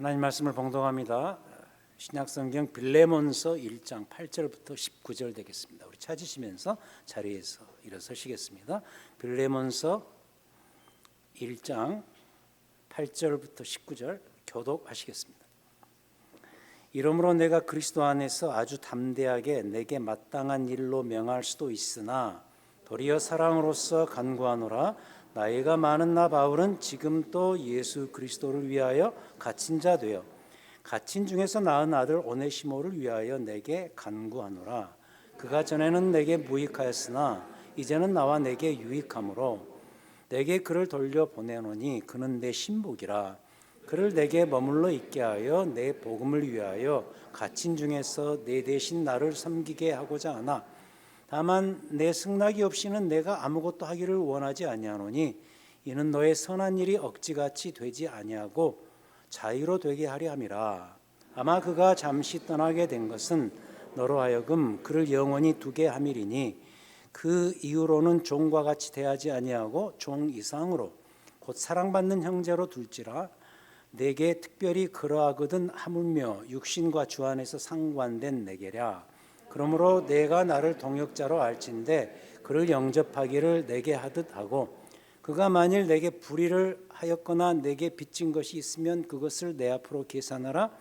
하나님 말씀을 봉독합니다. 신약성경 빌레몬서 1장 8절부터 19절 되겠습니다. 우리 찾으시면서 자리에서 일어서시겠습니다. 빌레몬서 1장 8절부터 19절 교독하시겠습니다. 이러므로 내가 그리스도 안에서 아주 담대하게 내게 마땅한 일로 명할 수도 있으나 도리어 사랑으로서 간구하노라. 나이가 많은 나 바울은 지금 또 예수 그리스도를 위하여 갇힌 자 되어 갇힌 중에서 낳은 아들 오네시모를 위하여 내게 간구하노라. 그가 전에는 내게 무익하였으나 이제는 나와 내게 유익함으로 내게 그를 돌려 보내노니 그는 내 신복이라. 그를 내게 머물러 있게 하여 내 복음을 위하여 갇힌 중에서 내 대신 나를 섬기게 하고자 하나 다만 내 승낙이 없이는 내가 아무것도 하기를 원하지 아니하노니 이는 너의 선한 일이 억지같이 되지 아니하고 자유로 되게 하려 함이라. 아마 그가 잠시 떠나게 된 것은 너로 하여금 그를 영원히 두게 함이리니 그 이후로는 종과 같이 대하지 아니하고 종 이상으로 곧 사랑받는 형제로 둘지라. 내게 특별히 그러하거든 하물며 육신과 주 안에서 상관된 내게랴. 그러므로 내가 나를 동역자로 알진대 그를 영접하기를 내게 하듯 하고 그가 만일 내게 불의를 하였거나 내게 빚진 것이 있으면 그것을 내 앞으로 계산하라.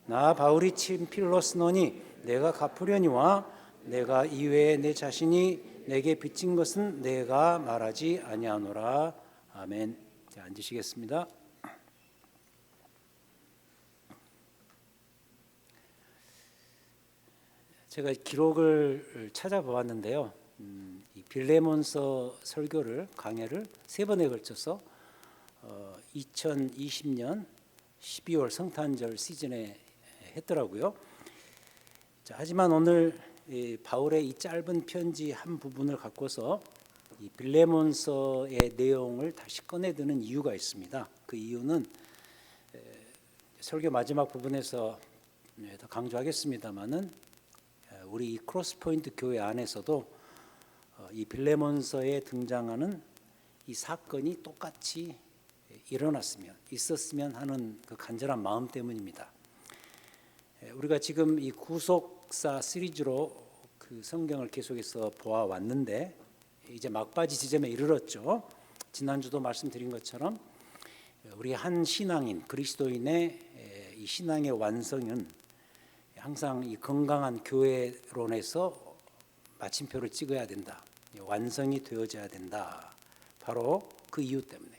나 바울이 친필로 쓰노니 내가 갚으려니와 내가 이외에 내 자신이 내게 빚진 것은 내가 말하지 아니하노라. 아멘. 자, 앉으시겠습니다. 제가 기록을 찾아보았는데요. 이 빌레몬서 설교를 강해를 3번에 걸쳐서 2020년 12월 성탄절 시즌에 했더라고요. 자, 하지만 오늘 바울의 이 짧은 편지 한 부분을 갖고서 이 빌레몬서의 내용을 다시 꺼내드는 이유가 있습니다. 그 이유는 설교 마지막 부분에서 더 강조하겠습니다마는 우리 이 크로스포인트 교회 안에서도 이 빌레몬서에 등장하는 이 사건이 똑같이 있었으면 하는 그 간절한 마음 때문입니다. 우리가 지금 이 구속사 시리즈로 그 성경을 계속해서 보아왔는데 이제 막바지 지점에 이르렀죠. 지난주도 말씀드린 것처럼 우리 한 신앙인 그리스도인의 이 신앙의 완성은 항상 이 건강한 교회론에서 마침표를 찍어야 된다. 완성이 되어져야 된다. 바로 그 이유 때문에.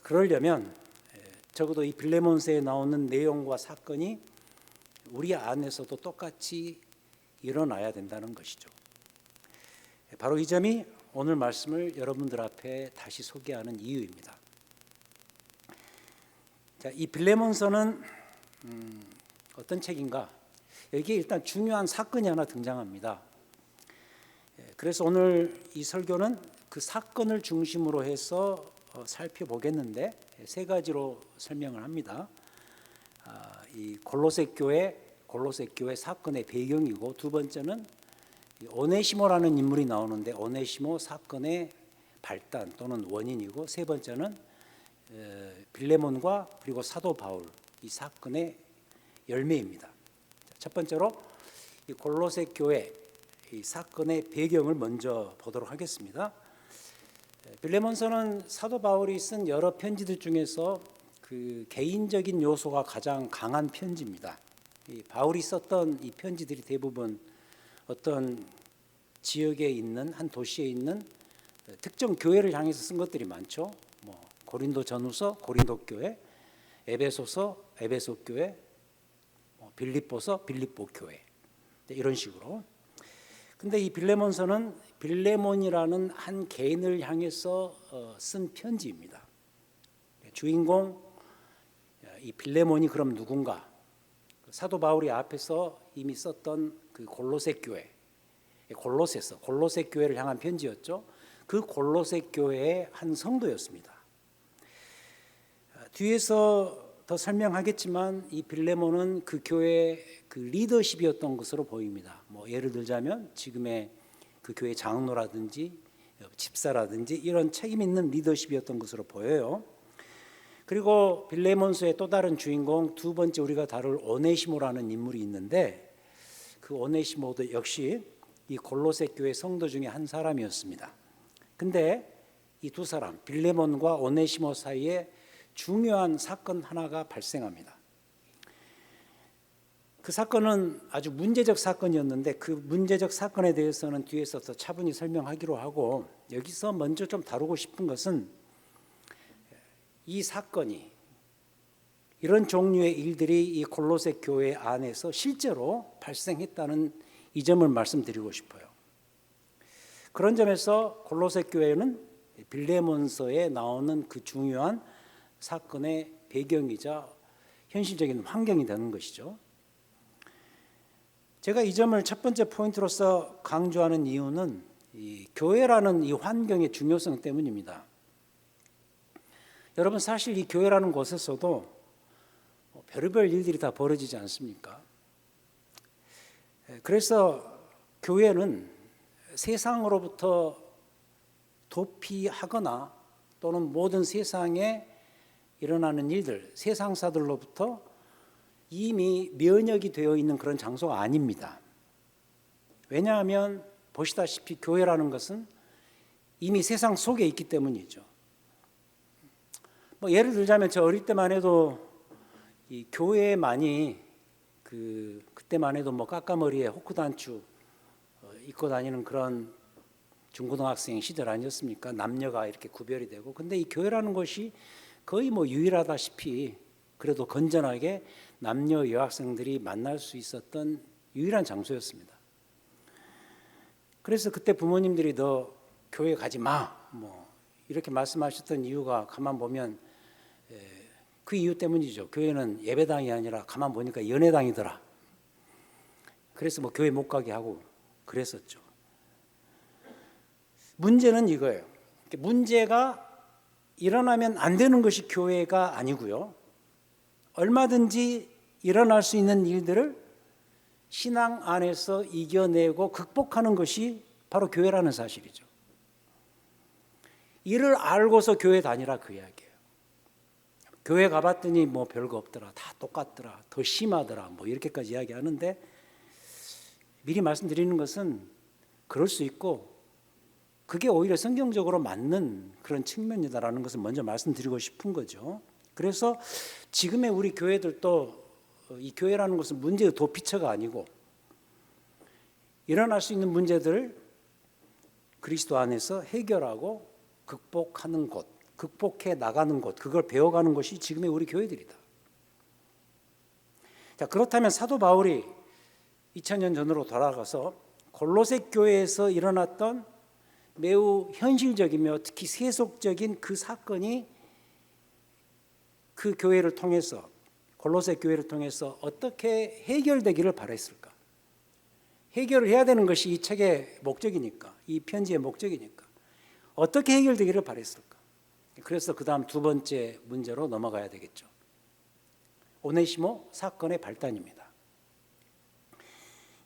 그러려면 적어도 이 빌레몬서에 나오는 내용과 사건이 우리 안에서도 똑같이 일어나야 된다는 것이죠. 바로 이 점이 오늘 말씀을 여러분들 앞에 다시 소개하는 이유입니다. 자, 이 빌레몬서는 어떤 책인가? 여기에 일단 중요한 사건이 하나 등장합니다. 그래서 오늘 이 설교는 그 사건을 중심으로 해서 살펴보겠는데 3가지로 설명을 합니다. 이 골로새 교회 사건의 배경이고, 두 번째는 오네시모라는 인물이 나오는데 오네시모 사건의 발단 또는 원인이고, 세 번째는 빌레몬과 그리고 사도 바울 이 사건의 열매입니다. 첫 번째로 이 골로새 교회 이 사건의 배경을 먼저 보도록 하겠습니다. 빌레몬서는 사도 바울이 쓴 여러 편지들 중에서 그 개인적인 요소가 가장 강한 편지입니다. 이 바울이 썼던 이 편지들이 대부분 어떤 지역에 있는 한 도시에 있는 특정 교회를 향해서 쓴 것들이 많죠. 고린도 전후서 고린도 교회, 에베소서 에베소 교회, 빌립보서 빌립보 교회, 이런 식으로. 근데 이 빌레몬서는 빌레몬이라는 한 개인을 향해서 쓴 편지입니다. 주인공 이 빌레몬이 그럼 누군가? 사도 바울이 앞에서 이미 썼던 그 골로새 교회, 골로새 교회를 향한 편지였죠. 그 골로새 교회의 한 성도였습니다. 뒤에서 더 설명하겠지만 이 빌레몬은 그 교회의 그 리더십이었던 것으로 보입니다. 예를 들자면 지금의 그 교회 장로라든지 집사라든지 이런 책임 있는 리더십이었던 것으로 보여요. 그리고 빌레몬서의 또 다른 주인공, 두 번째 우리가 다룰 오네시모라는 인물이 있는데, 그 오네시모도 역시 이 골로새 교회 성도 중에 한 사람이었습니다. 근데 이 두 사람, 빌레몬과 오네시모 사이에 중요한 사건 하나가 발생합니다. 그 사건은 아주 문제적 사건이었는데, 그 문제적 사건에 대해서는 뒤에서 더 차분히 설명하기로 하고, 여기서 먼저 좀 다루고 싶은 것은 이 사건이, 이런 종류의 일들이 이 골로새 교회 안에서 실제로 발생했다는 이 점을 말씀드리고 싶어요. 그런 점에서 골로새 교회는 빌레몬서에 나오는 그 중요한 사건의 배경이자 현실적인 환경이 되는 것이죠. 제가 이 점을 첫 번째 포인트로서 강조하는 이유는 이 교회라는 이 환경의 중요성 때문입니다. 여러분, 사실 이 교회라는 곳에서도 별의별 일들이 다 벌어지지 않습니까? 그래서 교회는 세상으로부터 도피하거나 또는 모든 세상에 일어나는 일들, 세상사들로부터 이미 면역이 되어 있는 그런 장소가 아닙니다. 왜냐하면 보시다시피 교회라는 것은 이미 세상 속에 있기 때문이죠. 예를 들자면 저 어릴 때만 해도 이 교회에 많이 그때만 해도 까까머리에 호크단추 입고 다니는 그런 중고등학생 시절 아니었습니까? 남녀가 이렇게 구별이 되고. 근데 이 교회라는 것이 거의 유일하다시피 그래도 건전하게 남녀 여학생들이 만날 수 있었던 유일한 장소였습니다. 그래서 그때 부모님들이 너 교회 가지 마 이렇게 말씀하셨던 이유가 가만 보면 그 이유 때문이죠. 교회는 예배당이 아니라 가만 보니까 연회당이더라. 그래서 교회 못 가게 하고 그랬었죠. 문제는 이거예요. 문제가 일어나면 안 되는 것이 교회가 아니고요. 얼마든지 일어날 수 있는 일들을 신앙 안에서 이겨내고 극복하는 것이 바로 교회라는 사실이죠. 이를 알고서 교회 다니라 그 이야기예요. 교회 가봤더니 별거 없더라, 다 똑같더라, 더 심하더라 이렇게까지 이야기하는데, 미리 말씀드리는 것은 그럴 수 있고 그게 오히려 성경적으로 맞는 그런 측면이다라는 것을 먼저 말씀드리고 싶은 거죠. 그래서 지금의 우리 교회들도 이 교회라는 것은 문제의 도피처가 아니고 일어날 수 있는 문제들을 그리스도 안에서 해결하고 극복하는 곳, 극복해 나가는 곳, 그걸 배워가는 것이 지금의 우리 교회들이다. 자, 그렇다면 사도 바울이 2000년 전으로 돌아가서 골로새 교회에서 일어났던 매우 현실적이며 특히 세속적인 그 사건이 그 교회를 통해서, 골로새 교회를 통해서 어떻게 해결되기를 바랬을까? 해결을 해야 되는 것이 이 책의 목적이니까, 이 편지의 목적이니까 어떻게 해결되기를 바랬을까? 그래서 그 다음 두 번째 문제로 넘어가야 되겠죠. 오네시모 사건의 발단입니다.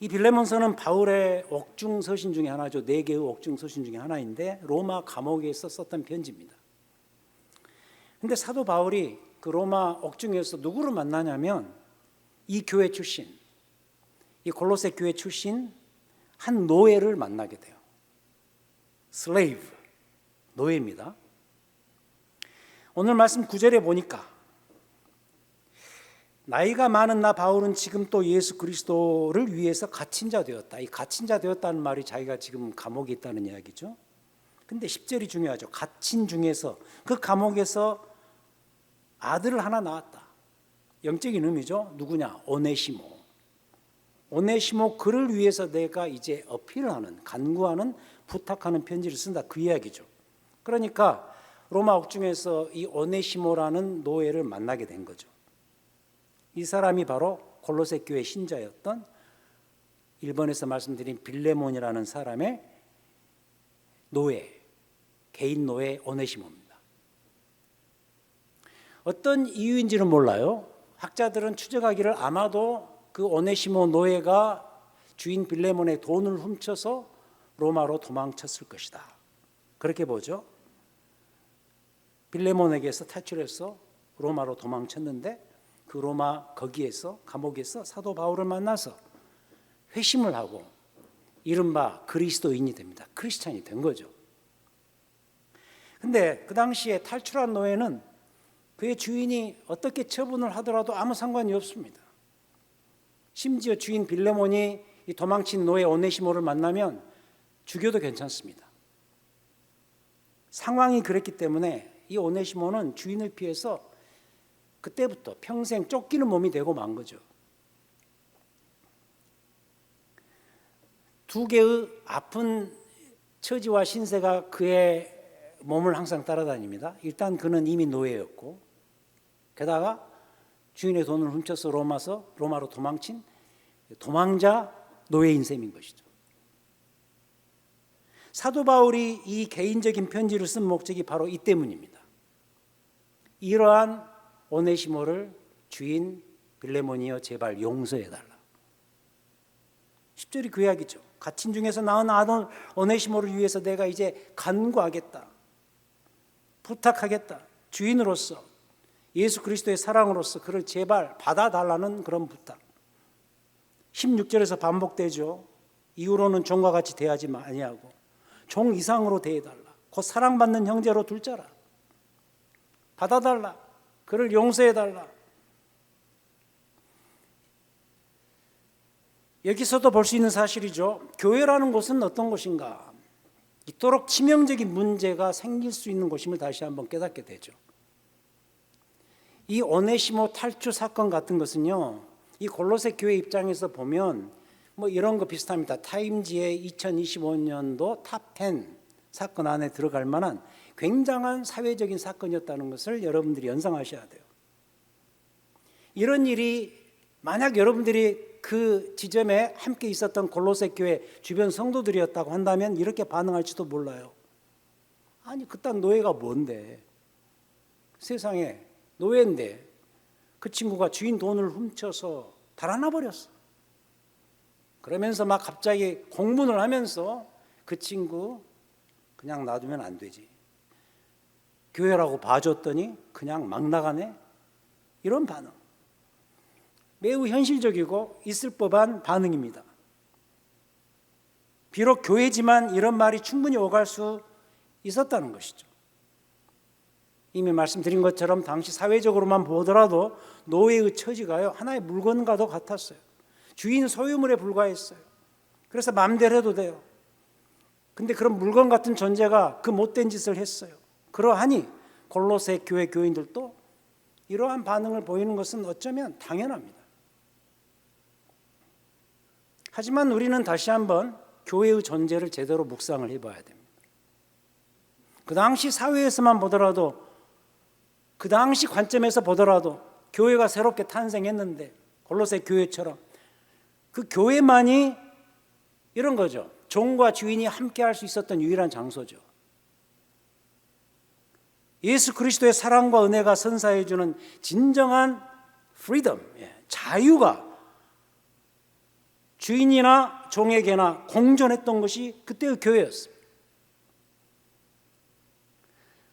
이 빌레몬서는 바울의 옥중 서신 중에 하나죠. 4개의 옥중 서신 중에 하나인데 로마 감옥에서 썼던 편지입니다. 그런데 사도 바울이 그 로마 옥중에서 누구를 만나냐면 이 교회 출신, 이 골로새 교회 출신 한 노예를 만나게 돼요. 슬레이브, 노예입니다. 오늘 말씀 9절에 보니까 나이가 많은 나 바울은 지금 또 예수 그리스도를 위해서 갇힌 자 되었다. 이 갇힌 자 되었다는 말이 자기가 지금 감옥에 있다는 이야기죠. 근데 10절이 중요하죠. 갇힌 중에서, 그 감옥에서 아들을 하나 낳았다. 영적인 의미죠. 누구냐? 오네시모. 오네시모 그를 위해서 내가 이제 어필하는, 간구하는, 부탁하는 편지를 쓴다. 그 이야기죠. 그러니까 로마 옥중에서 이 오네시모라는 노예를 만나게 된 거죠. 이 사람이 바로 골로새 교회 신자였던 일본에서 말씀드린 빌레몬이라는 사람의 노예, 개인 노예 오네시모입니다. 어떤 이유인지는 몰라요. 학자들은 추정하기를 아마도 그 오네시모 노예가 주인 빌레몬의 돈을 훔쳐서 로마로 도망쳤을 것이다. 그렇게 보죠. 빌레몬에게서 탈출해서 로마로 도망쳤는데 그 로마 거기에서 감옥에서 사도 바울을 만나서 회심을 하고 이른바 그리스도인이 됩니다. 크리스찬이 된 거죠. 근데 그 당시에 탈출한 노예는 그의 주인이 어떻게 처분을 하더라도 아무 상관이 없습니다. 심지어 주인 빌레몬이 이 도망친 노예 오네시모를 만나면 죽여도 괜찮습니다. 상황이 그랬기 때문에 이 오네시모는 주인을 피해서 그때부터 평생 쫓기는 몸이 되고 만 거죠. 두 개의 아픈 처지와 신세가 그의 몸을 항상 따라다닙니다. 일단 그는 이미 노예였고 게다가 주인의 돈을 훔쳐서 로마로 도망친 도망자 노예인 셈인 것이죠. 사도 바울이 이 개인적인 편지를 쓴 목적이 바로 이 때문입니다. 이러한 오네시모를 주인 빌레몬이여 제발 용서해달라. 10절이 그 이야기죠. 갇힌 중에서 낳은 아들 오네시모를 위해서 내가 이제 간구하겠다. 부탁하겠다. 주인으로서 예수 그리스도의 사랑으로서 그를 제발 받아달라는 그런 부탁. 16절에서 반복되죠. 이후로는 종과 같이 대하지 아니하고 종 이상으로 대해달라. 곧 사랑받는 형제로 둘자라. 받아달라. 그를 용서해달라. 여기서도 볼 수 있는 사실이죠. 교회라는 곳은 어떤 곳인가? 이토록 치명적인 문제가 생길 수 있는 곳임을 다시 한번 깨닫게 되죠. 이 오네시모 탈출 사건 같은 것은요, 이 골로새 교회 입장에서 보면 뭐 이런 거 비슷합니다. 타임지의 2025년도 탑 10 사건 안에 들어갈 만한 굉장한 사회적인 사건이었다는 것을 여러분들이 연상하셔야 돼요. 이런 일이 만약 여러분들이 그 지점에 함께 있었던 골로새 교회 주변 성도들이었다고 한다면 이렇게 반응할지도 몰라요. 아니 그딴 노예가 뭔데, 세상에 노예인데 그 친구가 주인 돈을 훔쳐서 달아나 버렸어. 그러면서 막 갑자기 공문을 하면서 그 친구 그냥 놔두면 안 되지, 교회라고 봐줬더니 그냥 막 나가네, 이런 반응 매우 현실적이고 있을 법한 반응입니다. 비록 교회지만 이런 말이 충분히 오갈 수 있었다는 것이죠. 이미 말씀드린 것처럼 당시 사회적으로만 보더라도 노예의 처지가요 하나의 물건과도 같았어요. 주인 소유물에 불과했어요. 그래서 마음대로 해도 돼요. 근데 그런 물건 같은 존재가 그 못된 짓을 했어요. 그러하니 골로새 교회 교인들도 이러한 반응을 보이는 것은 어쩌면 당연합니다. 하지만 우리는 다시 한번 교회의 존재를 제대로 묵상을 해봐야 됩니다. 그 당시 사회에서만 보더라도, 그 당시 관점에서 보더라도 교회가 새롭게 탄생했는데 골로새 교회처럼 그 교회만이 이런 거죠. 종과 주인이 함께 할 수 있었던 유일한 장소죠. 예수 그리스도의 사랑과 은혜가 선사해 주는 진정한 프리덤, 자유가 주인이나 종에게나 공존했던 것이 그때의 교회였습니다.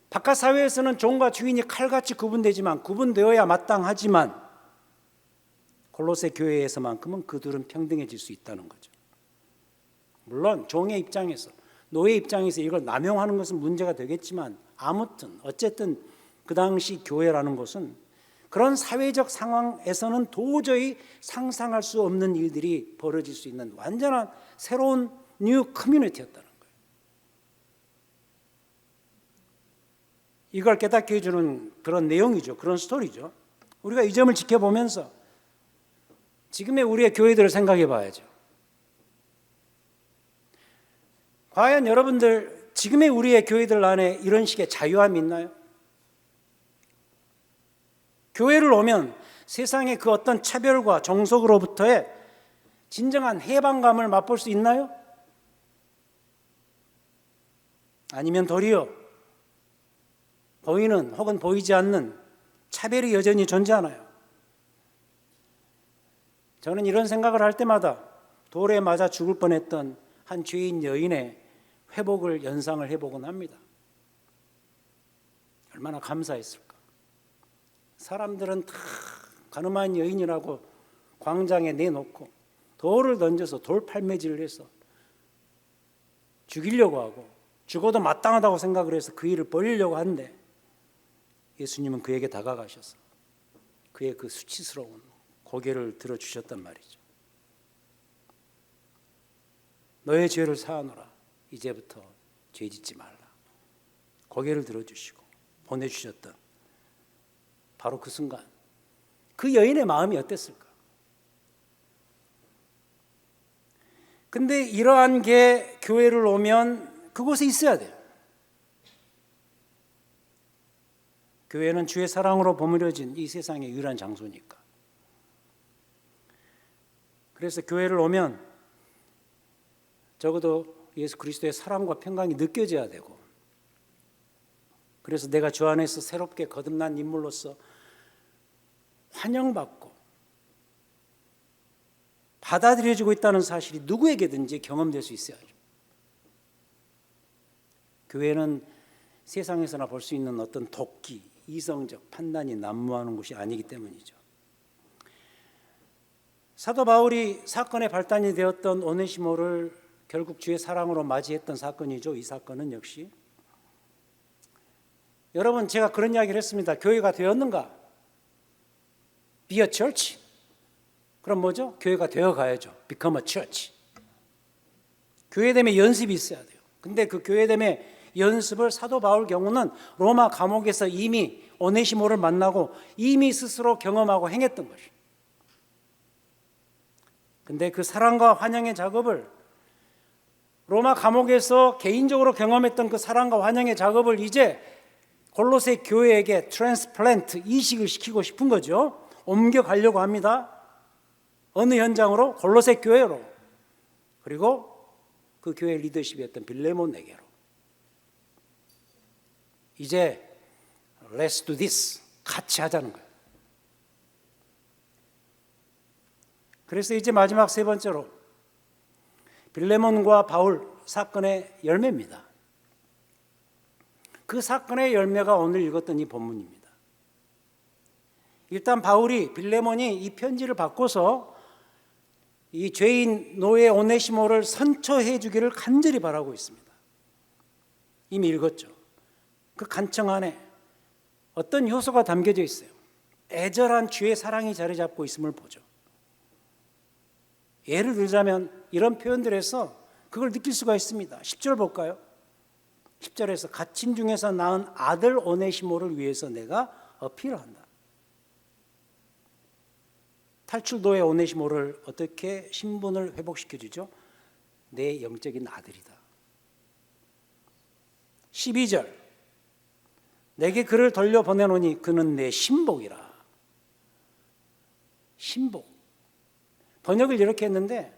바깥 사회에서는 종과 주인이 칼같이 구분되지만, 구분되어야 마땅하지만 골로새 교회에서만큼은 그들은 평등해질 수 있다는 거죠. 물론 종의 입장에서, 노예 입장에서 이걸 남용하는 것은 문제가 되겠지만, 아무튼 어쨌든 그 당시 교회라는 것은 그런 사회적 상황에서는 도저히 상상할 수 없는 일들이 벌어질 수 있는 완전한 새로운 뉴 커뮤니티였다는 거예요. 이걸 깨닫게 해주는 그런 내용이죠. 그런 스토리죠. 우리가 이 점을 지켜보면서 지금의 우리의 교회들을 생각해 봐야죠. 과연 여러분들 지금의 우리의 교회들 안에 이런 식의 자유함이 있나요? 교회를 오면 세상의 그 어떤 차별과 정속으로부터의 진정한 해방감을 맛볼 수 있나요? 아니면 도리어 보이는 혹은 보이지 않는 차별이 여전히 존재하나요? 저는 이런 생각을 할 때마다 돌에 맞아 죽을 뻔했던 한 죄인 여인의 회복을 연상을 해보곤 합니다. 얼마나 감사했을까. 사람들은 다 가늠한 여인이라고 광장에 내놓고 돌을 던져서 돌팔매질을 해서 죽이려고 하고, 죽어도 마땅하다고 생각을 해서 그 일을 벌이려고 하는데, 예수님은 그에게 다가가셔서 그의 그 수치스러운 고개를 들어주셨단 말이죠. 너의 죄를 사하노라. 이제부터 죄짓지 말라. 고개를 들어주시고 보내주셨던 바로 그 순간, 그 여인의 마음이 어땠을까? 근데 이러한 게 교회를 오면 그곳에 있어야 돼요. 교회는 주의 사랑으로 버무려진 이 세상의 유일한 장소니까. 그래서 교회를 오면 적어도 예수 그리스도의 사랑과 평강이 느껴져야 되고, 그래서 내가 주 안에서 새롭게 거듭난 인물로서 환영받고 받아들여지고 있다는 사실이 누구에게든지 경험될 수 있어야죠. 교회는 세상에서나 볼 수 있는 어떤 도끼, 이성적 판단이 난무하는 곳이 아니기 때문이죠. 사도 바울이 사건의 발단이 되었던 오네시모를 결국 주의 사랑으로 맞이했던 사건이죠. 이 사건은 역시. 여러분, 제가 그런 이야기를 했습니다. 교회가 되었는가? Be a church. 그럼 뭐죠? 교회가 되어 가야죠. Become a church. 교회됨의 연습이 있어야 돼요. 근데 그 교회됨의 연습을 사도 바울 경우는 로마 감옥에서 이미 오네시모를 만나고 이미 스스로 경험하고 행했던 것이에요. 근데 그 사랑과 환영의 작업을, 로마 감옥에서 개인적으로 경험했던 그 사랑과 환영의 작업을 이제 골로새 교회에게 트랜스플랜트, 이식을 시키고 싶은 거죠. 옮겨가려고 합니다. 어느 현장으로? 골로새 교회로. 그리고 그 교회 리더십이었던 빌레몬에게로. 이제 Let's do this. 같이 하자는 거예요. 그래서 이제 마지막 세 번째로 빌레몬과 바울 사건의 열매입니다. 그 사건의 열매가 오늘 읽었던 이 본문입니다. 일단 바울이, 빌레몬이 이 편지를 받고서 이 죄인 노예 오네시모를 선처해 주기를 간절히 바라고 있습니다. 이미 읽었죠. 그 간청 안에 어떤 효소가 담겨져 있어요. 애절한 주의 사랑이 자리 잡고 있음을 보죠. 예를 들자면 이런 표현들에서 그걸 느낄 수가 있습니다. 10절 볼까요? 10절에서 갇힌 중에서 낳은 아들 오네시모를 위해서 내가 어필한다. 탈출도의 오네시모를 어떻게 신분을 회복시켜주죠? 내 영적인 아들이다. 12절, 내게 그를 돌려보내노니 그는 내 신복이라. 신복. 번역을 이렇게 했는데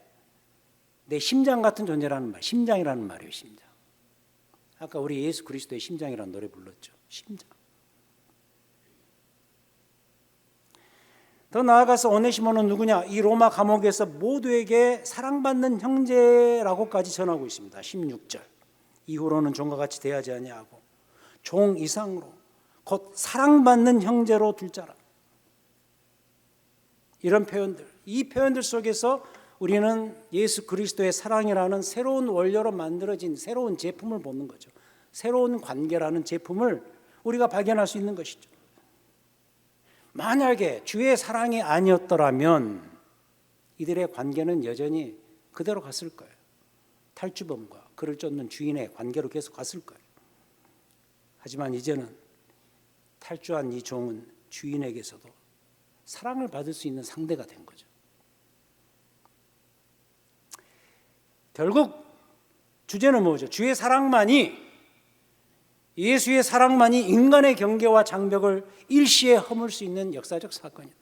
내 심장 같은 존재라는 말, 심장이라는 말이에요. 심장. 아까 우리 예수 그리스도의 심장이라는 노래 불렀죠. 심장. 더 나아가서 오네시모는 누구냐? 이 로마 감옥에서 모두에게 사랑받는 형제라고까지 전하고 있습니다. 16절. 이후로는 종과 같이 대하지 아니하고 종 이상으로 곧 사랑받는 형제로 둘 자라. 이런 표현들, 이 표현들 속에서 우리는 예수 그리스도의 사랑이라는 새로운 원료로 만들어진 새로운 제품을 보는 거죠. 새로운 관계라는 제품을 우리가 발견할 수 있는 것이죠. 만약에 주의 사랑이 아니었더라면 이들의 관계는 여전히 그대로 갔을 거예요. 탈주범과 그를 쫓는 주인의 관계로 계속 갔을 거예요. 하지만 이제는 탈주한 이 종은 주인에게서도 사랑을 받을 수 있는 상대가 된 거죠. 결국 주제는 뭐죠? 주의 사랑만이, 예수의 사랑만이 인간의 경계와 장벽을 일시에 허물 수 있는 역사적 사건이다.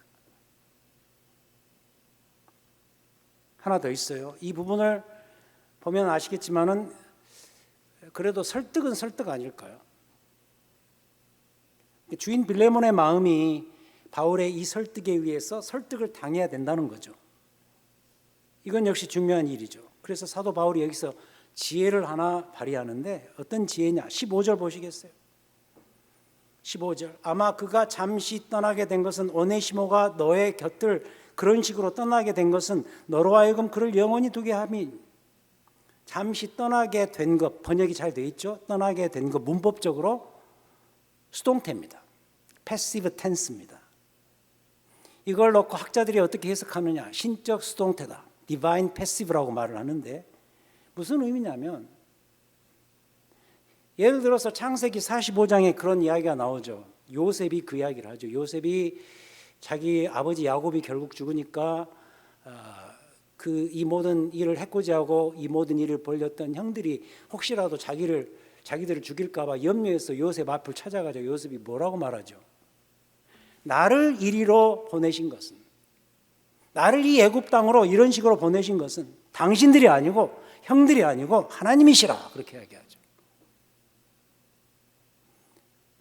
하나 더 있어요. 이 부분을 보면 아시겠지만은 그래도 설득은 설득 아닐까요? 주인 빌레몬의 마음이 바울의 이 설득에 의해서 설득을 당해야 된다는 거죠. 이건 역시 중요한 일이죠. 그래서 사도 바울이 여기서 지혜를 하나 발휘하는데 어떤 지혜냐? 15절 보시겠어요? 15절 아마 그가 잠시 떠나게 된 것은 오네시모가 너의 곁을 그런 식으로 떠나게 된 것은 너로 하여금 그를 영원히 두게 함이. 잠시 떠나게 된 것, 번역이 잘 돼 있죠. 떠나게 된 것 문법적으로 수동태입니다. 패시브 텐스입니다. 이걸 놓고 학자들이 어떻게 해석하느냐, 신적 수동태다, 디바인 패시브라고 말을 하는데 무슨 의미냐면, 예를 들어서 창세기 45장에 그런 이야기가 나오죠. 요셉이 그 이야기를 하죠. 요셉이 자기 아버지 야곱이 결국 죽으니까 이 모든 일을 해코지하고 이 모든 일을 벌였던 형들이 혹시라도 자기들을 죽일까 봐 염려해서 요셉 앞을 찾아가죠. 요셉이 뭐라고 말하죠? 나를 이리로 보내신 것은, 나를 이 애굽 땅으로 이런 식으로 보내신 것은 당신들이 아니고 형들이 아니고 하나님이시라, 그렇게 이야기하죠.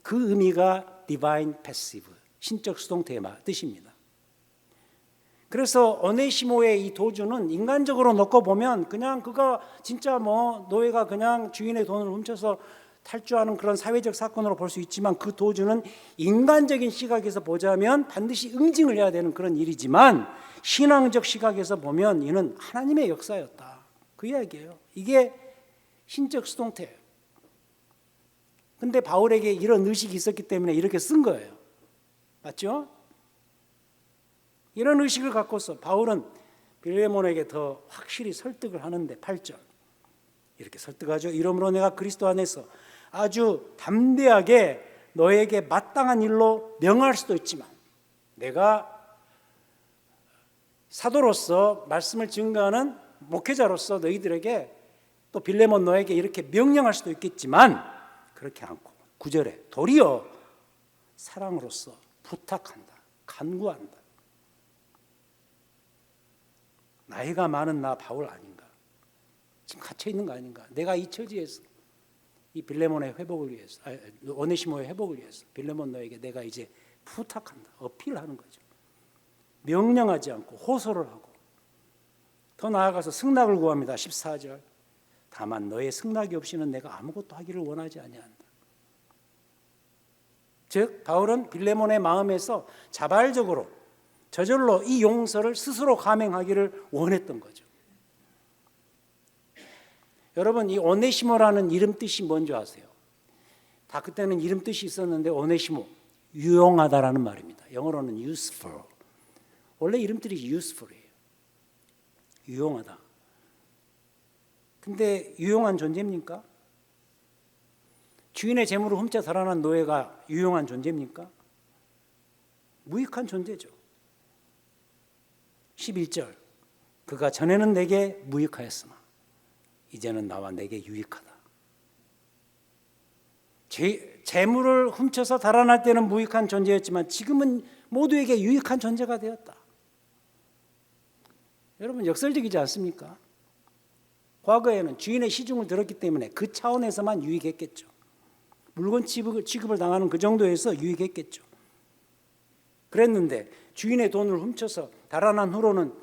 그 의미가 디바인 패시브, 신적 수동태의 뜻입니다. 그래서 오네시모의 이 도주는 인간적으로 놓고 보면 그냥 그가 진짜 노예가 그냥 주인의 돈을 훔쳐서 탈주하는 그런 사회적 사건으로 볼 수 있지만, 그 도주는 인간적인 시각에서 보자면 반드시 응징을 해야 되는 그런 일이지만 신앙적 시각에서 보면 이는 하나님의 역사였다, 그 이야기예요. 이게 신적 수동태예요. 근데 바울에게 이런 의식이 있었기 때문에 이렇게 쓴 거예요. 맞죠? 이런 의식을 갖고서 바울은 빌레몬에게 더 확실히 설득을 하는데 8절 이렇게 설득하죠. 이러므로 내가 그리스도 안에서 아주 담대하게 너에게 마땅한 일로 명할 수도 있지만, 내가 사도로서 말씀을 증거하는 목회자로서 너희들에게, 또 빌레몬 너에게 이렇게 명령할 수도 있겠지만 그렇지 않고 9절에 도리어 사랑으로서 부탁한다, 간구한다. 나이가 많은 나 바울 아닌가? 지금 갇혀 있는 거 아닌가? 내가 이 처지에서 이 빌레몬의 회복을 위해서, 오네시모의 회복을 위해서 빌레몬 너에게 내가 이제 부탁한다, 어필하는 거죠. 명령하지 않고 호소를 하고, 더 나아가서 승낙을 구합니다. 14절 다만 너의 승낙이 없이는 내가 아무것도 하기를 원하지 아니한다. 즉 바울은 빌레몬의 마음에서 자발적으로 저절로 이 용서를 스스로 감행하기를 원했던 거죠. 여러분, 이 오네시모라는 이름 뜻이 뭔지 아세요? 다 그때는 이름 뜻이 있었는데 오네시모, 유용하다라는 말입니다. 영어로는 useful. 원래 이름들이 useful이에요. 유용하다. 근데 유용한 존재입니까? 주인의 재물을 훔쳐 달아난 노예가 유용한 존재입니까? 무익한 존재죠. 11절 그가 전에는 내게 무익하였으나 이제는 나와 내게 유익하다. 재물을 훔쳐서 달아날 때는 무익한 존재였지만 지금은 모두에게 유익한 존재가 되었다. 여러분, 역설적이지 않습니까? 과거에는 주인의 시중을 들었기 때문에 그 차원에서만 유익했겠죠. 물건 취급을 당하는 그 정도에서 유익했겠죠. 그랬는데 주인의 돈을 훔쳐서 달아난 후로는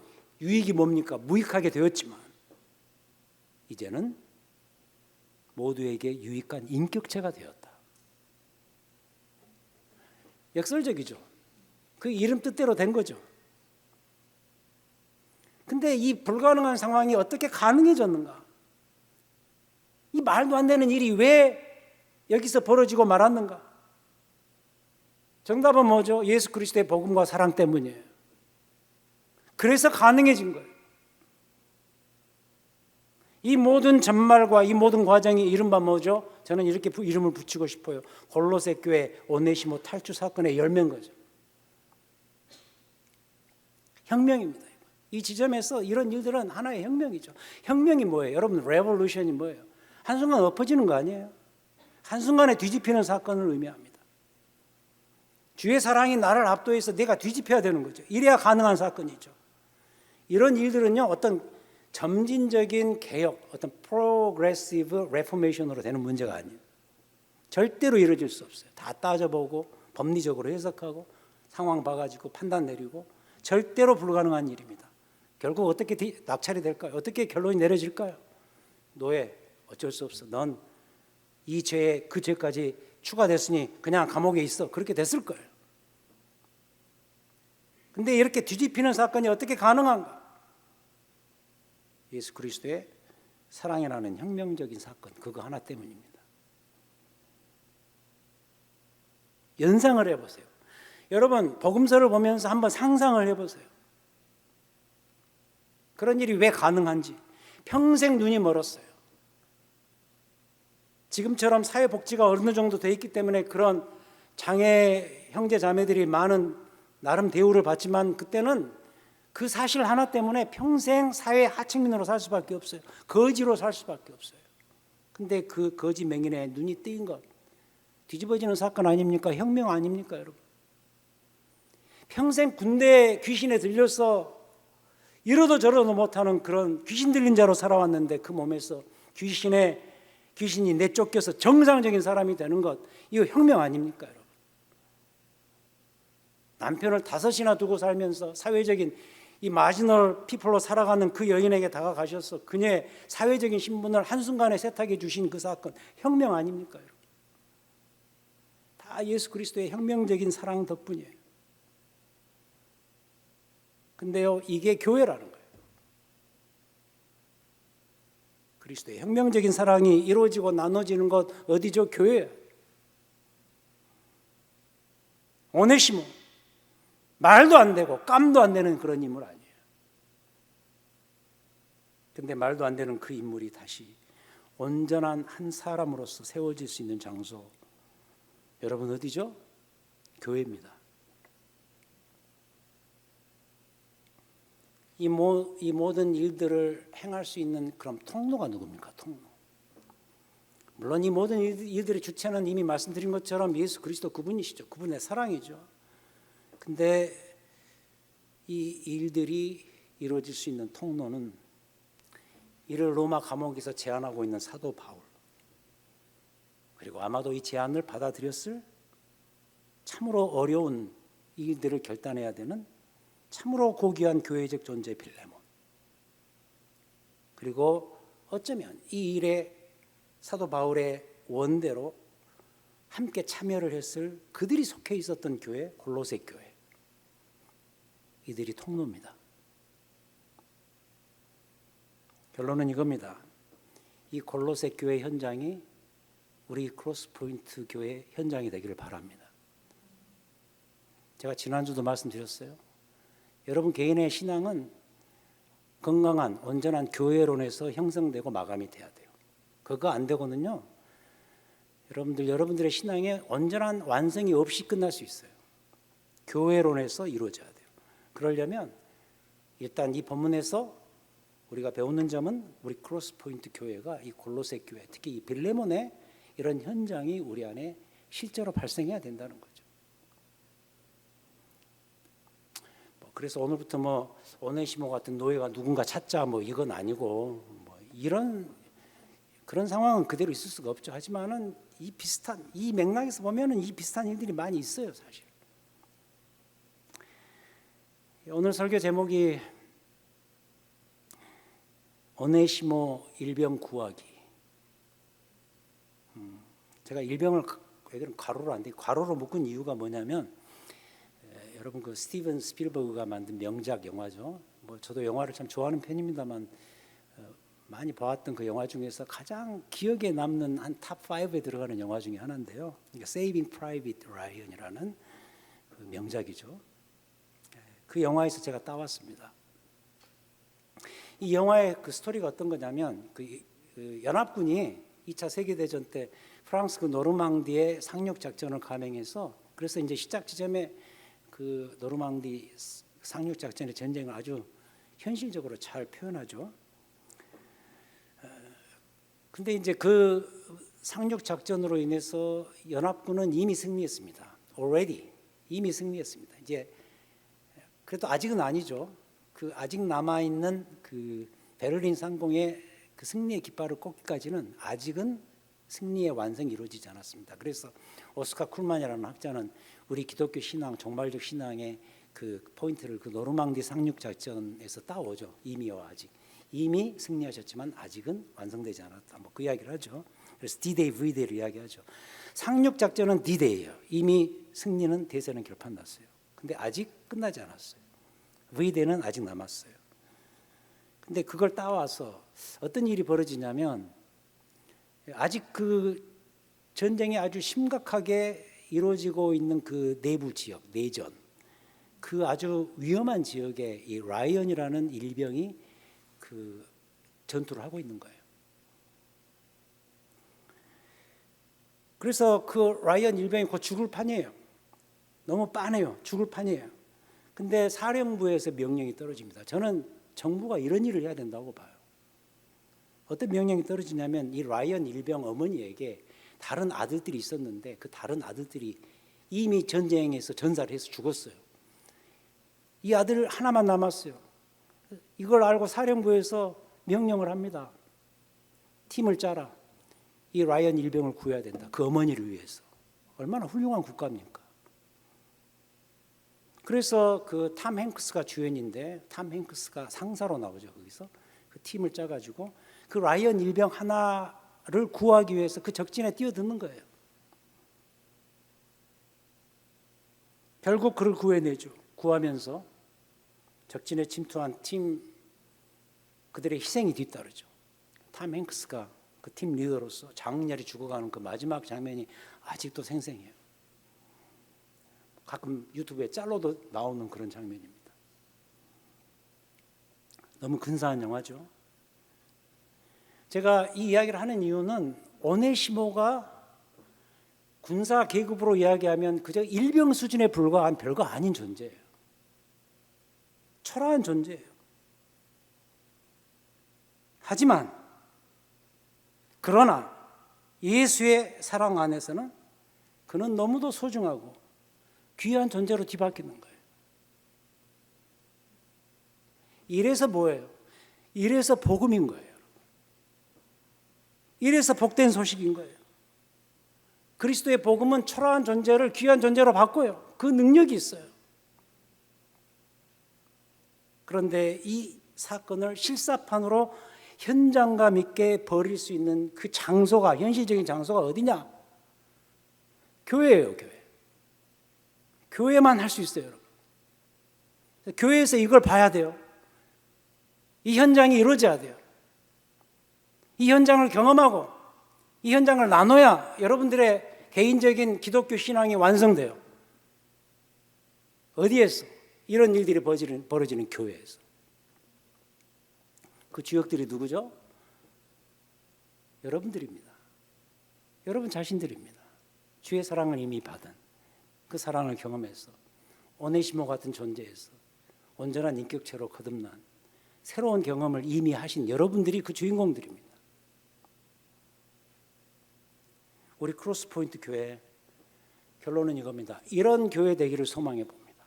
유익이 뭡니까? 무익하게 되었지만 이제는 모두에게 유익한 인격체가 되었다. 역설적이죠. 그 이름 뜻대로 된 거죠. 근데 이 불가능한 상황이 어떻게 가능해졌는가? 이 말도 안 되는 일이 왜 여기서 벌어지고 말았는가? 정답은 뭐죠? 예수 그리스도의 복음과 사랑 때문이에요. 그래서 가능해진 거예요. 이 모든 전말과 이 모든 과정이 이른바 뭐죠? 저는 이렇게 이름을 붙이고 싶어요. 골로새 교회 오네시모 탈주 사건의 열매인 거죠. 혁명입니다. 이 지점에서 이런 일들은 하나의 혁명이죠. 혁명이 뭐예요? 여러분, 레볼루션이 뭐예요? 한순간 엎어지는 거 아니에요? 한순간에 뒤집히는 사건을 의미합니다. 주의 사랑이 나를 압도해서 내가 뒤집혀야 되는 거죠. 이래야 가능한 사건이죠. 이런 일들은요, 어떤 점진적인 개혁, 어떤 프로그레시브 레포메이션으로 되는 문제가 아니에요. 절대로 이루어질 수 없어요. 다 따져보고 법리적으로 해석하고 상황 봐가지고 판단 내리고 절대로 불가능한 일입니다. 결국 어떻게 낙찰이 될까요? 어떻게 결론이 내려질까요? 노예, 어쩔 수 없어. 넌 이 죄에 그 죄까지 추가됐으니 그냥 감옥에 있어. 그렇게 됐을 거예요. 근데 이렇게 뒤집히는 사건이 어떻게 가능한가? 예수 그리스도의 사랑이라는 혁명적인 사건, 그거 하나 때문입니다. 연상을 해보세요. 여러분, 복음서를 보면서 한번 상상을 해보세요. 그런 일이 왜 가능한지. 평생 눈이 멀었어요. 지금처럼 사회복지가 어느 정도 돼 있기 때문에 그런 장애 형제 자매들이 많은 나름 대우를 받지만, 그때는 그 사실 하나 때문에 평생 사회 하층민으로 살 수밖에 없어요. 거지로 살 수밖에 없어요. 근데 그 거지 맹인의 눈이 뜨인 것, 뒤집어지는 사건 아닙니까? 혁명 아닙니까, 여러분? 평생 군대 귀신에 들려서 이러도 저러도 못하는 그런 귀신 들린 자로 살아왔는데, 그 몸에서 귀신이 내쫓겨서 정상적인 사람이 되는 것, 이거 혁명 아닙니까, 여러분? 남편을 5이나 두고 살면서 사회적인 이 마지널 피플로 살아가는 그 여인에게 다가가셔서 그녀의 사회적인 신분을 한순간에 세탁해 주신 그 사건, 혁명 아닙니까, 여러분? 다 예수 그리스도의 혁명적인 사랑 덕분이에요. 근데요, 이게 교회라는 거예요. 그리스도의 혁명적인 사랑이 이루어지고 나눠지는 것 어디죠? 교회예요. 오네시모, 말도 안 되고 깜도 안 되는 그런 인물 아니에요. 근데 말도 안 되는 그 인물이 다시 온전한 한 사람으로서 세워질 수 있는 장소, 여러분 어디죠? 교회입니다. 이 모든 일들을 행할 수 있는 그럼 통로가 누굽니까? 통로. 물론 이 모든 일들의 주체는 이미 말씀드린 것처럼 예수 그리스도 그분이시죠. 그분의 사랑이죠. 근데 이 일들이 이루어질 수 있는 통로는 이를 로마 감옥에서 제안하고 있는 사도 바울, 그리고 아마도 이 제안을 받아들였을 참으로 어려운 일들을 결단해야 되는 참으로 고귀한 교회적 존재 빌레몬, 그리고 어쩌면 이 일에 사도 바울의 원대로 함께 참여를 했을 그들이 속해 있었던 교회, 골로새 교회, 이들이 통로입니다. 결론은 이겁니다. 이 골로새 교회 현장이 우리 크로스포인트 교회 현장이 되기를 바랍니다. 제가 지난주도 말씀드렸어요. 여러분 개인의 신앙은 건강한 온전한 교회론에서 형성되고 마감이 돼야 돼요. 그거 안 되고는요, 여러분들의 신앙에 온전한 완성이 없이 끝날 수 있어요. 교회론에서 이루어져야 돼요. 그러려면 일단 이 본문에서 우리가 배우는 점은 우리 크로스포인트 교회가 이 골로새 교회, 특히 이 빌레몬의 이런 현장이 우리 안에 실제로 발생해야 된다는 거죠. 그래서 오늘부터 오네시모 같은 노예가 누군가 찾자 이건 아니고 이런 그런 상황은 그대로 있을 수가 없죠. 하지만은 이 맥락에서 보면은 이 비슷한 일들이 많이 있어요, 사실. 오늘 설교 제목이 오네시모 일병 구하기. 제가 일병을 가로로 안 돼, 가로로 묶은 이유가 뭐냐면, 여러분 그 스티븐 스필버그가 만든 명작 영화죠. 저도 영화를 참 좋아하는 편입니다만 많이 봐왔던 그 영화 중에서 가장 기억에 남는 한 탑 5에 들어가는 영화 중에 하나인데요. Saving Private Ryan이라는 그 명작이죠. 그 영화에서 제가 따왔습니다. 이 영화의 그 스토리가 어떤 거냐면, 그 연합군이 2차 세계대전 때 프랑스 그 노르망디의 상륙 작전을 감행해서, 그래서 이제 시작 지점에 그 노르망디 상륙 작전의 전쟁을 아주 현실적으로 잘 표현하죠. 근데 이제 그 상륙 작전으로 인해서 연합군은 이미 승리했습니다. Already 이미 승리했습니다. 이제 그래도 아직은 아니죠. 그 아직 남아 있는 그 베를린 상공의 그 승리의 깃발을 꽂기까지는 아직은 승리의 완성이 이루어지지 않았습니다. 그래서 오스카 쿨만이라는 학자는 우리 기독교 신앙, 종말적 신앙의 그 포인트를 그 노르망디 상륙 작전에서 따오죠. 이미와 아직 이미 승리하셨지만 아직은 완성되지 않았다. 뭐 그 이야기를 하죠. 그래서 D-Day, V-Day를 이야기하죠. 상륙 작전은 D-Day예요. 이미 승리는 대세는 결판 났어요. 근데 아직 끝나지 않았어요. V-Day는 아직 남았어요. 근데 그걸 따와서 어떤 일이 벌어지냐면 아직 그 전쟁이 아주 심각하게 이루어지고 있는 그 내부 지역, 내전, 그 아주 위험한 지역에 이 라이언이라는 일병이 그 전투를 하고 있는 거예요. 그래서 그 라이언 일병이 곧 죽을 판이에요. 너무 빤해요. 죽을 판이에요. 근데 사령부에서 명령이 떨어집니다. 저는 정부가 이런 일을 해야 된다고 봐요. 어떤 명령이 떨어지냐면 이 라이언 일병 어머니에게 다른 아들들이 있었는데 그 다른 아들들이 이미 전쟁에서 전사를 해서 죽었어요. 이 아들 하나만 남았어요. 이걸 알고 사령부에서 명령을 합니다. 팀을 짜라. 이 라이언 일병을 구해야 된다. 그 어머니를 위해서. 얼마나 훌륭한 국가입니까? 그래서 그 탐 행크스가 주연인데 탐 행크스가 상사로 나오죠. 거기서 그 팀을 짜가지고 그 라이언 일병 하나를 구하기 위해서 그 적진에 뛰어드는 거예요. 결국 그를 구해내죠. 구하면서 적진에 침투한 팀 그들의 희생이 뒤따르죠. 탐 행크스가 그 팀 리더로서 장렬히 죽어가는 그 마지막 장면이 아직도 생생해요. 가끔 유튜브에 짤로도 나오는 그런 장면입니다. 너무 근사한 영화죠. 제가 이 이야기를 하는 이유는 오네시모가 군사 계급으로 이야기하면 그저 일병 수준에 불과한 별거 아닌 존재예요. 초라한 존재예요. 하지만 그러나 예수의 사랑 안에서는 그는 너무도 소중하고 귀한 존재로 뒤바뀌는 거예요. 이래서 뭐예요? 이래서 복음인 거예요. 이래서 복된 소식인 거예요. 그리스도의 복음은 초라한 존재를 귀한 존재로 바꿔요. 그 능력이 있어요. 그런데 이 사건을 실사판으로 현장감 있게 벌일 수 있는 그 장소가, 현실적인 장소가 어디냐? 교회예요, 교회. 교회만 할 수 있어요, 여러분. 교회에서 이걸 봐야 돼요. 이 현장이 이루어져야 돼요. 이 현장을 경험하고 이 현장을 나눠야 여러분들의 개인적인 기독교 신앙이 완성돼요. 어디에서? 이런 일들이 벌어지는 교회에서. 그 주역들이 누구죠? 여러분들입니다. 여러분 자신들입니다. 주의 사랑을 이미 받은 그 사랑을 경험해서 오네시모 같은 존재에서 온전한 인격체로 거듭난 새로운 경험을 이미 하신 여러분들이 그 주인공들입니다. 우리 크로스포인트 교회 결론은 이겁니다. 이런 교회 되기를 소망해 봅니다.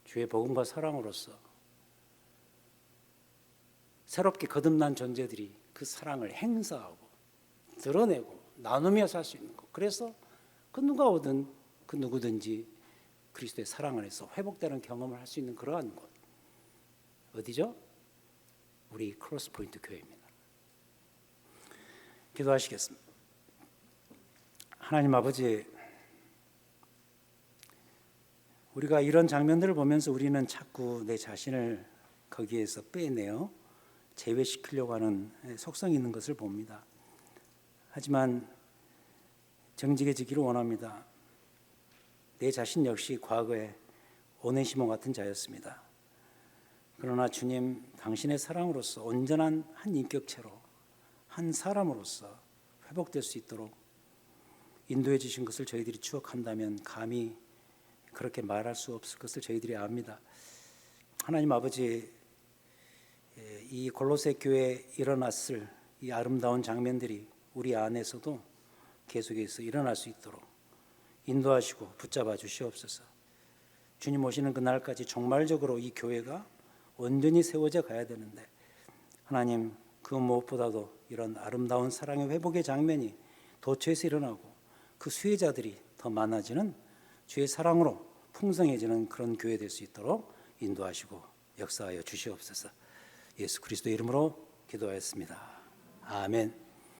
주의 복음과 사랑으로서 새롭게 거듭난 존재들이 그 사랑을 행사하고 드러내고 나누며 살 수 있는 것. 그래서 그 누가 오든 그 누구든지 그리스도의 사랑 안에서 회복되는 경험을 할 수 있는 그러한 곳. 어디죠? 우리 크로스포인트 교회입니다. 기도하시겠습니다. 하나님 아버지, 우리가 이런 장면들을 보면서 우리는 자꾸 내 자신을 거기에서 빼내어 제외시키려고 하는 속성이 있는 것을 봅니다. 하지만 정직해지기를 원합니다. 내 자신 역시 과거에 오네시모 같은 자였습니다. 그러나 주님, 당신의 사랑으로서 온전한 한 인격체로 한 사람으로서 회복될 수 있도록 인도해 주신 것을 저희들이 추억한다면 감히 그렇게 말할 수 없을 것을 저희들이 압니다. 하나님 아버지, 이 골로새 교회에 일어났을 이 아름다운 장면들이 우리 안에서도 계속해서 일어날 수 있도록 인도하시고 붙잡아 주시옵소서. 주님 오시는 그날까지 종말적으로 이 교회가 온전히 세워져 가야 되는데 하나님, 그 무엇보다도 이런 아름다운 사랑의 회복의 장면이 도처에서 일어나고 그 수혜자들이 더 많아지는 주의 사랑으로 풍성해지는 그런 교회 될 수 있도록 인도하시고 역사하여 주시옵소서. 예수 그리스도 이름으로 기도하였습니다. 아멘.